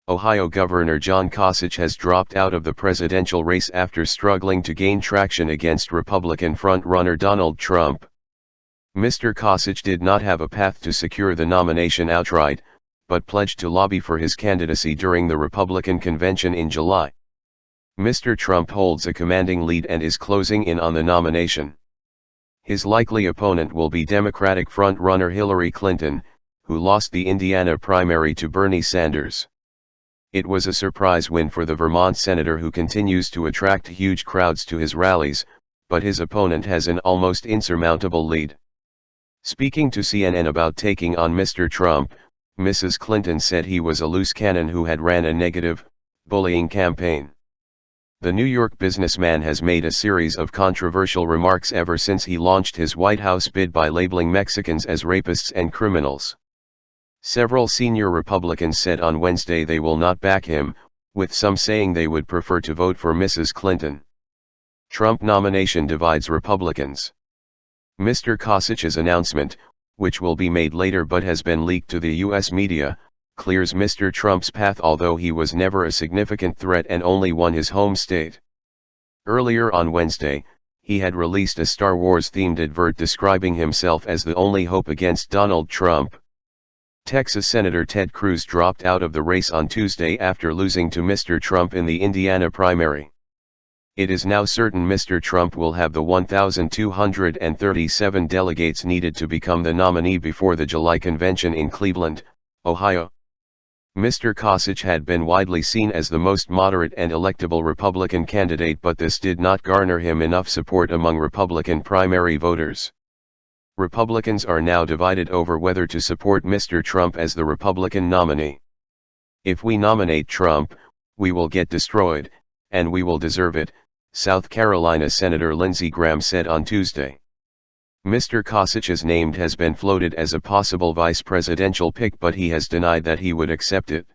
Ohio Governor John Kasich has dropped out of the presidential race after struggling to gain traction against Republican front-runner Donald Trump. Mr. Kasich did not have a path to secure the nomination outright, but pledged to lobby for his candidacy during the Republican convention in July. Mr. Trump holds a commanding lead and is closing in on the nomination. His likely opponent will be Democratic front-runner Hillary Clinton, who lost the Indiana primary to Bernie Sanders. It was a surprise win for the Vermont senator, who continues to attract huge crowds to his rallies, but his opponent has an almost insurmountable lead. Speaking to CNN about taking on Mr. Trump, Mrs. Clinton said he was a loose cannon who had ran a negative, bullying campaign. The New York businessman has made a series of controversial remarks ever since he launched his White House bid by labeling Mexicans as rapists and criminals. Several senior Republicans said on Wednesday they will not back him, with some saying they would prefer to vote for Mrs. Clinton. Trump nomination divides Republicans. Mr. Kasich's announcement, which will be made later but has been leaked to the U.S. media, clears Mr. Trump's path, although he was never a significant threat and only won his home state. Earlier on Wednesday, he had released a Star Wars-themed advert describing himself as the only hope against Donald Trump. Texas Senator Ted Cruz dropped out of the race on Tuesday after losing to Mr. Trump in the Indiana primary. It is now certain Mr. Trump will have the 1,237 delegates needed to become the nominee before the July convention in Cleveland, Ohio. Mr. Kasich had been widely seen as the most moderate and electable Republican candidate, but this did not garner him enough support among Republican primary voters. Republicans are now divided over whether to support Mr. Trump as the Republican nominee. "If we nominate Trump, we will get destroyed, and we will deserve it," South Carolina Senator Lindsey Graham said on Tuesday. Mr. Kasich's name has been floated as a possible vice presidential pick, but he has denied that he would accept it.